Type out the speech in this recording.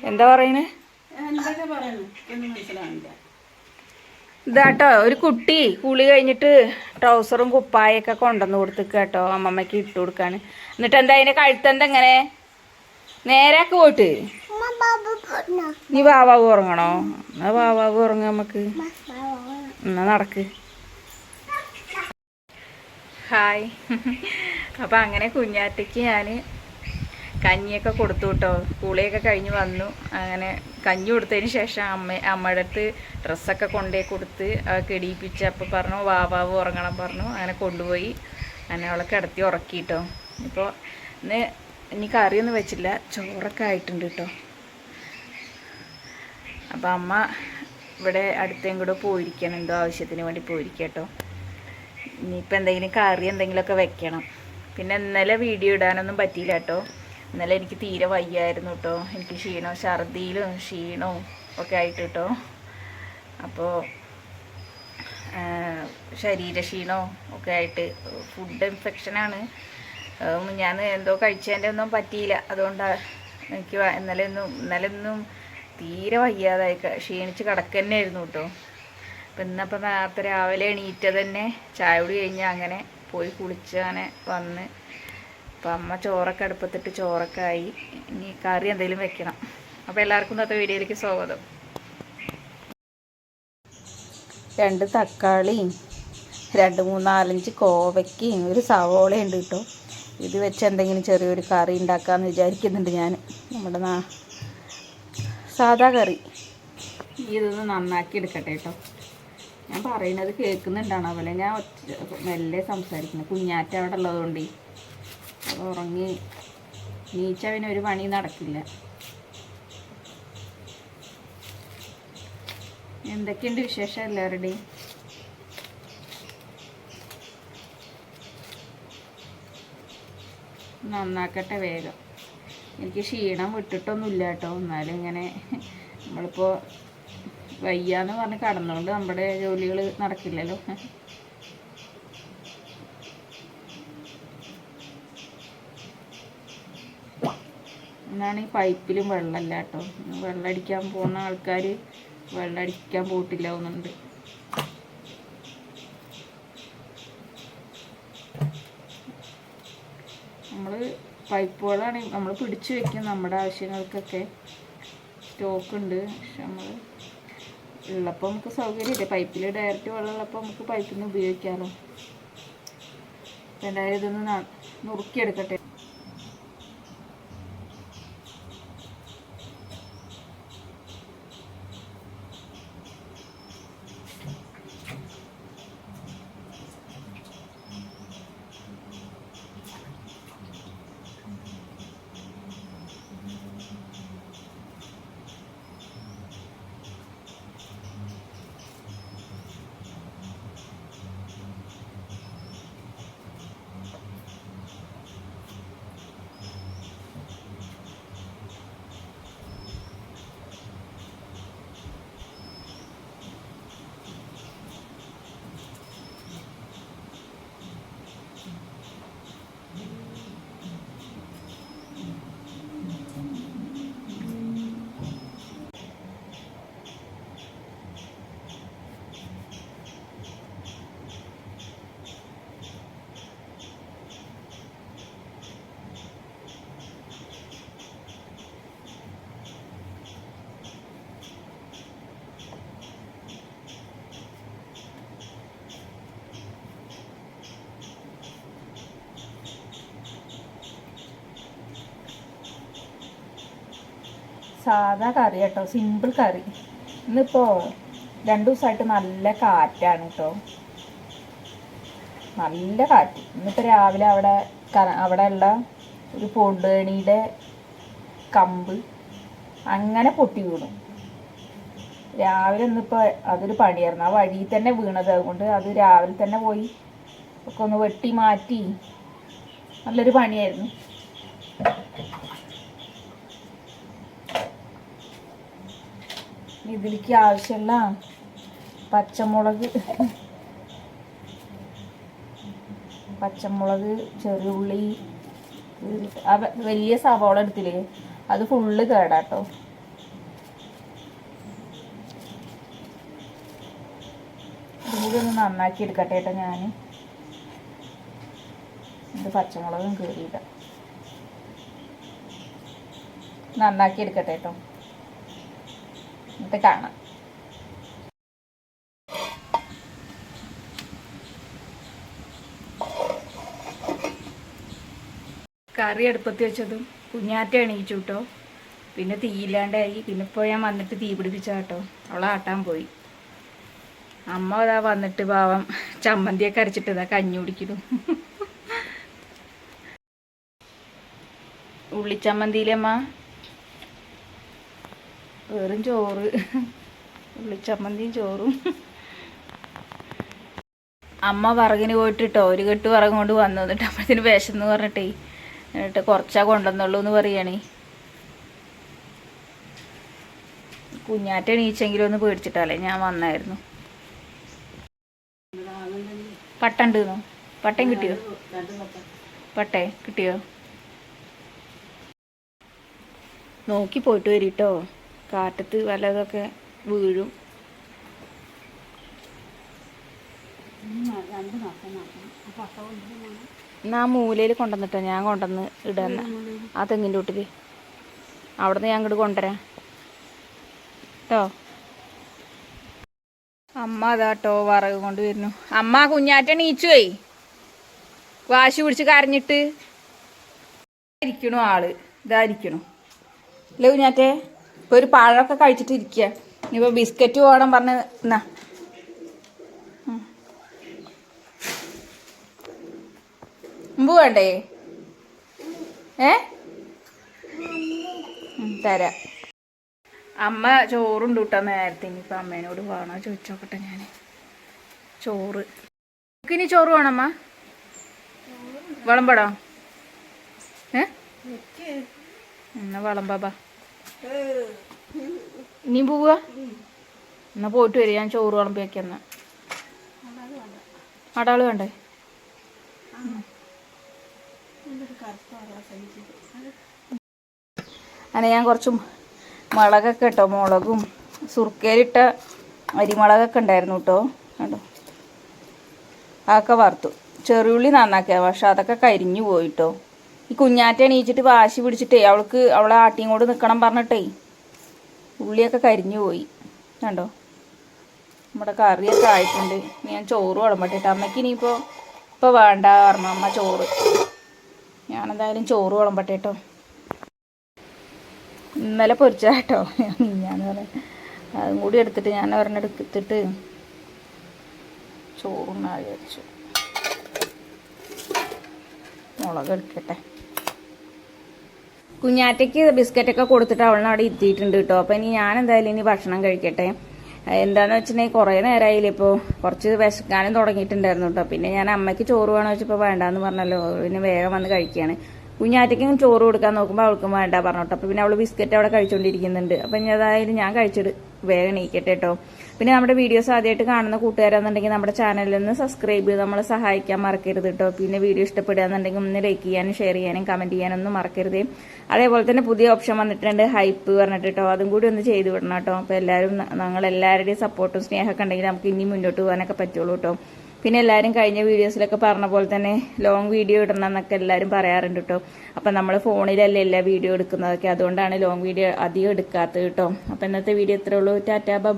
എന്താ പറയുന്നേ? ഇതാട്ടോ ഒരു കുട്ടി കുളി കഴിഞ്ഞിട്ട് ട്രൗസറും കുപ്പായൊക്കെ കൊണ്ടുവന്ന് കൊടുത്തിട്ട് കേട്ടോ അമ്മമ്മയ്ക്ക് ഇട്ട് കൊടുക്കാണ്. എന്നിട്ട് എന്താ അതിന്റെ കഴുത്തെന്താ എങ്ങനെ നേരാക്ക് പോയിട്ട് നീ വാവാവ് ഉറങ്ങണോ? എന്നാ വാവാവ് ഉറങ്ങ നമുക്ക്. എന്നാ നടക്ക്. ഹായ്. അപ്പം അങ്ങനെ കുഞ്ഞാറ്റയ്ക്ക് ഞാൻ കഞ്ഞിയൊക്കെ കൊടുത്തു കേട്ടോ. കുളിയൊക്കെ കഴിഞ്ഞ് വന്നു. അങ്ങനെ കഞ്ഞി കൊടുത്തതിന് ശേഷം അമ്മയുടെ അടുത്ത് ഡ്രസ്സൊക്കെ കൊണ്ടുപോയി കൊടുത്ത് കിടിയിപ്പിച്ച് അപ്പോൾ പറഞ്ഞു വാവാവ് ഉറങ്ങണം പറഞ്ഞു. അങ്ങനെ കൊണ്ടുപോയി അങ്ങനെ അവളെ കിടത്തി ഉറക്കിട്ടോ. ഇപ്പോൾ ഇനി കറിയൊന്നും വെച്ചില്ല, ചോറൊക്കെ ആയിട്ടുണ്ട് കേട്ടോ. അപ്പോൾ അമ്മ ഇവിടെ അടുത്തേം കൂടെ പോയിരിക്കണം, എന്തോ ആവശ്യത്തിന് വേണ്ടി പോയിരിക്കുക കേട്ടോ. ഇനിയിപ്പോൾ എന്തെങ്കിലും കറി എന്തെങ്കിലുമൊക്കെ വെക്കണം. പിന്നെ ഇന്നലെ വീഡിയോ ഇടാനൊന്നും പറ്റിയില്ല കേട്ടോ. ഇന്നലെ എനിക്ക് തീരെ വയ്യായിരുന്നു കേട്ടോ. എനിക്ക് ഛർദിയിലും ക്ഷീണവും ഒക്കെ ആയിട്ട് കേട്ടോ. അപ്പോൾ ശരീരക്ഷീണവും ഒക്കെ ആയിട്ട് ഫുഡ് ഇൻഫെക്ഷനാണ്. ഞാൻ എന്തോ കഴിച്ചതിൻ്റെ ഒന്നും പറ്റിയില്ല. അതുകൊണ്ടാണ് എനിക്ക് ഇന്നലെ ഒന്നും തീരെ വയ്യാതായി ക്ഷീണിച്ച് കിടക്കന്നെയായിരുന്നു കേട്ടോ. അപ്പം ഇന്നപ്പോൾ നേരത്തെ രാവിലെ എണീറ്റ് തന്നെ ചായ കുടി കഴിഞ്ഞ് അങ്ങനെ പോയി കുളിച്ച് അങ്ങനെ വന്ന്. അപ്പം അമ്മ ചോറൊക്കെ അടുപ്പത്തിട്ട് ചോറൊക്കെ ആയി. ഇനി കറി എന്തെങ്കിലും വെക്കണം. അപ്പോൾ എല്ലാവർക്കും ഇന്നത്തെ വീഡിയോയിലേക്ക് സ്വാഗതം. 2 തക്കാളിയും 2, 3, 4, 5 കോവയ്ക്കയും ഒരു സവോളയുണ്ട് കേട്ടോ. ഇത് വെച്ച് എന്തെങ്കിലും ചെറിയൊരു കറി ഉണ്ടാക്കാമെന്ന് വിചാരിക്കുന്നുണ്ട് ഞാൻ. നമ്മുടെ സാദാ കറി. ഇതൊന്ന് നന്നാക്കി എടുക്കട്ടെ കേട്ടോ. ഞാൻ പറയുന്നത് കേൾക്കുന്നുണ്ടാണോ? അതുപോലെ ഞാൻ മെല്ലെ സംസാരിക്കുന്നത്. കുഞ്ഞാറ്റ അവിടെ ഉള്ളതുകൊണ്ട് അത് ഉറങ്ങി നീച്ച പിന്നെ ഒരു പണി നടക്കില്ല. എന്തൊക്കെയുണ്ട് വിശേഷം എല്ലാവരുടെയും? നന്നാക്കട്ടെ വേഗം. എനിക്ക് ക്ഷീണം വിട്ടിട്ടൊന്നുമില്ല കേട്ടോ. എന്നാലും ഇങ്ങനെ നമ്മളിപ്പോൾ വയ്യാന്ന് പറഞ്ഞ് കടന്നുകൊണ്ട് നമ്മുടെ ജോലികൾ നടക്കില്ലല്ലോ. എന്നാണ് ഈ പൈപ്പിലും വെള്ളമില്ല കേട്ടോ. വെള്ളമടിക്കാൻ പോകുന്ന ആൾക്കാർ വെള്ളമടിക്കാൻ പോയിട്ടില്ല ഒന്നുണ്ട്. നമ്മൾ പൈപ്പ് വെള്ളമാണ് നമ്മൾ പിടിച്ചു വയ്ക്കും നമ്മുടെ ആവശ്യങ്ങൾക്കൊക്കെ. സ്റ്റോക്കുണ്ട്. പക്ഷെ നമ്മൾ ഉള്ളപ്പോൾ നമുക്ക് സൗകര്യമില്ല. പൈപ്പിൽ ഡയറക്റ്റ് വെള്ളം ഉള്ളപ്പോൾ നമുക്ക് പൈപ്പിൽ നിന്ന് ഉപയോഗിക്കാമല്ലോ. എന്തായാലും ഇതൊന്ന് നുറുക്കിയെടുക്കട്ടെ. സാധാ കറി കേട്ടോ, സിമ്പിൾ കറി. ഇന്നിപ്പോൾ 2 ദിവസമായിട്ട് നല്ല കാറ്റാണ് കേട്ടോ. നല്ല കാറ്റ്. ഇന്നിപ്പോൾ രാവിലെ അവിടെ ഉള്ള ഒരു പൊണ്ടേണിയുടെ കമ്പ് അങ്ങനെ പൊട്ടി വീണു രാവിലെ. ഇന്നിപ്പോൾ അതൊരു പണിയായിരുന്നു. ആ വഴിയിൽ തന്നെ വീണത്. അതുകൊണ്ട് അത് രാവിലെ തന്നെ പോയി ഒക്കെ ഒന്ന് വെട്ടി മാറ്റി നല്ലൊരു പണിയായിരുന്നു. ഇതിലേക്ക് ആവശ്യമുള്ള പച്ചമുളക്, ചെറിയുള്ളി, വലിയ സവാള എടുത്തില്ലേ അത് ഫുള്ള് കേടാട്ടോ. ഇതുകൂടി ഒന്ന് നന്നാക്കി എടുക്കട്ടെ കേട്ടോ. ഞാൻ ഇത് പച്ചമുളകും കീറിയില്ല, നന്നാക്കി എടുക്കട്ടെ കേട്ടോ. എന്നിട്ട് കാണാം. കറി അടുപ്പത്ത് വെച്ചതും കുഞ്ഞാറ്റ എണീച്ചു കേട്ടോ. പിന്നെ തീയില്ലാണ്ടായി. പിന്നെ ഇപ്പോൾ ഞാൻ വന്നിട്ട് തീ പിടിപ്പിച്ച കേട്ടോ. അവളെ ആട്ടാൻ പോയി. അമ്മ അതാ വന്നിട്ട് പാവം ചമ്മന്തിയൊക്കെ അരച്ചിട്ട് ഇതാ കഞ്ഞി കുടിക്കുന്നു. ഉള്ളിച്ചമ്മന്തിയിലമ്മ വെറും ചോറ്, ഉള്ളിച്ചമ്മന്തിയും ചോറും. അമ്മ വിറകിന് പോയിട്ടിട്ടോ ഒരു കെട്ട് വിറകും കൊണ്ട് വന്നു. എന്നിട്ട് അപ്പോഴത്തേന് വിശന്ന് പറഞ്ഞിട്ടേ എന്നിട്ട് കുറച്ചാ കൊണ്ടുവന്നുള്ളൂ എന്ന് പറയണേ. കുഞ്ഞാറ്റ എണീച്ചെങ്കിലും ഒന്ന് പേടിച്ചിട്ടല്ലേ ഞാൻ വന്നായിരുന്നു. പട്ടുണ്ടെന്നോ? പട്ടയും കിട്ടിയോ? പട്ടേ കിട്ടിയോ? നോക്കി പോയിട്ട് വരിട്ടോ, കാറ്റത്ത് വല്ലതൊക്കെ വീഴും. എന്നാ മൂലയിൽ കൊണ്ടുവന്നിട്ടോ, ഞാൻ കൊണ്ടുവന്ന് ഇടന്ന ആ തെങ്ങിൻ്റെ വീട്ടിൽ. അവിടെ നിന്ന് ഞാൻ ഇങ്ങോട്ട് കൊണ്ടുവരാം കേട്ടോ. അമ്മ അതാട്ടോ വറക് കൊണ്ട് വരുന്നു. അമ്മ കുഞ്ഞാറ്റ നീച്ചുപോയി വാശി പിടിച്ച് കരഞ്ഞിട്ട് ഇരിക്കണു ആള്. ഇതായിരിക്കണു അല്ലേ കുഞ്ഞാറ്റേ? ഇപ്പൊ ഒരു പഴമൊക്കെ കഴിച്ചിട്ട് ഇരിക്കുക. ഇനിയിപ്പോൾ ബിസ്ക്കറ്റ് വേണം പറഞ്ഞ് എന്നാ മുമ്പ് വേണ്ടേ? തരാം. അമ്മ ചോറുണ്ട് കൂട്ടാ നേരത്തെ. ഇനിയിപ്പോൾ അമ്മേനോട് വേണോ ചോദിച്ചോക്കട്ടെ ഞാൻ. ചോറ് ഇനി ചോറ് വേണമ്മ? വിളമ്പടോ? എന്നാ വിളമ്പാ. ഇനിയും പോവുക? എന്നാ പോയിട്ട് വരും. ഞാൻ ചോറ് വിളമ്പി വയ്ക്കുന്ന. അടാള് വേണ്ടേ? അങ്ങനെ ഞാൻ കുറച്ച് മുളകൊക്കെ കേട്ടോ, മുളകും സുർക്കയിലിട്ട അരിമുളകൊക്കെ ഉണ്ടായിരുന്നു കേട്ടോ. കണ്ടോ, അതൊക്കെ വറുത്തു. ചെറിയുള്ളി നന്നാക്കിയ, പക്ഷെ അതൊക്കെ കരിഞ്ഞു പോയിട്ടോ. ഈ കുഞ്ഞാറ്റ എണീച്ചിട്ട് വാശി പിടിച്ചിട്ടേ അവളെ ആട്ടിയും കൊണ്ട് നിൽക്കണം പറഞ്ഞിട്ടേ ഉള്ളിയൊക്കെ കരിഞ്ഞു പോയി. കണ്ടോ, നമ്മുടെ കറിയൊക്കെ ആയിട്ടുണ്ട്. ഞാൻ ചോറ് വിളമ്പട്ടെ. അമ്മയ്ക്ക് ഇപ്പോൾ വേണ്ട പറഞ്ഞു അമ്മ ചോറ്. ഞാനെന്തായാലും ചോറ് വിളമ്പട്ടെ കേട്ടോ. ഇന്നലെ പൊരിച്ചാ കേട്ടോ ഞാൻ പറയാം. അതും കൂടി എടുത്തിട്ട് ഞാൻ ഒരെണ്ണെടുത്തിട്ട് ചോറുണ്ണാൻ വിചാരിച്ചു. മുളക് എടുക്കട്ടെ. കുഞ്ഞാറ്റയ്ക്ക് ബിസ്ക്കറ്റൊക്കെ കൊടുത്തിട്ട് അവളിനെ അവിടെ ഇരുത്തിയിട്ടുണ്ട് കേട്ടോ. അപ്പം ഇനി ഞാൻ എന്തായാലും ഇനി ഭക്ഷണം കഴിക്കട്ടെ. എന്താണെന്ന് വെച്ചിട്ടുണ്ടെങ്കിൽ കുറേ നേരമായില്ലേ ഇപ്പോൾ, കുറച്ച് വിശക്കാനും തുടങ്ങിയിട്ടുണ്ടായിരുന്നു കേട്ടോ. പിന്നെ ഞാൻ അമ്മയ്ക്ക് ചോറ് വേണമെന്ന് വെച്ചപ്പോൾ വേണ്ടാന്ന് പറഞ്ഞല്ലോ, പിന്നെ വേഗം വന്ന് കഴിക്കുകയാണ്. കുഞ്ഞാറ്റയ്ക്കും ചോറ് കൊടുക്കാൻ നോക്കുമ്പോൾ അവൾക്കും വേണ്ട പറഞ്ഞോട്ടോ. അപ്പോൾ പിന്നെ അവൾ ബിസ്ക്കറ്റ് അവിടെ കഴിച്ചുകൊണ്ടിരിക്കുന്നുണ്ട്. അപ്പം ഏതായാലും ഞാൻ കഴിച്ചിട്ട് വേഗം എണീക്കട്ടെ കേട്ടോ. പിന്നെ നമ്മുടെ വീഡിയോസ് ആദ്യമായിട്ട് കാണുന്ന കൂട്ടുകാരാണെന്നുണ്ടെങ്കിൽ നമ്മുടെ ചാനലിൽ നിന്ന് സബ്സ്ക്രൈബ് ചെയ്ത് നമ്മളെ സഹായിക്കാൻ മറക്കരുത് കേട്ടോ. പിന്നെ വീഡിയോ ഇഷ്ടപ്പെടുകയാണെന്നുണ്ടെങ്കിൽ ഒന്ന് ലൈക്ക് ചെയ്യാനും ഷെയർ ചെയ്യാനും കമൻറ്റ് ചെയ്യാനൊന്നും മറക്കരുത്. അതേപോലെ തന്നെ പുതിയ ഓപ്ഷൻ വന്നിട്ടുണ്ട്, ഹൈപ്പ് പറഞ്ഞിട്ട് കേട്ടോ. അതും കൂടി ഒന്ന് ചെയ്ത് വിടണം കേട്ടോ. അപ്പോൾ എല്ലാവരും ഞങ്ങളെല്ലാവരുടെയും സപ്പോർട്ടും സ്നേഹമൊക്കെ ഉണ്ടെങ്കിൽ നമുക്ക് ഇനി മുന്നോട്ട് പോകാനൊക്കെ പറ്റുള്ളൂ കേട്ടോ. പിന്നെ എല്ലാവരും കഴിഞ്ഞ വീഡിയോസിലൊക്കെ പറഞ്ഞ പോലെ തന്നെ ലോങ് വീഡിയോ ഇടണം എന്നൊക്കെ എല്ലാവരും പറയാറുണ്ട് കേട്ടോ. അപ്പം നമ്മൾ ഫോണിലല്ലേ എല്ലാ വീഡിയോ എടുക്കുന്നതൊക്കെ, അതുകൊണ്ടാണ് ലോങ് വീഡിയോ അധികം എടുക്കാത്തത് കേട്ടോ. അപ്പം ഇന്നത്തെ വീഡിയോ ഇത്രേ ഉള്ളൂ. Tata bye.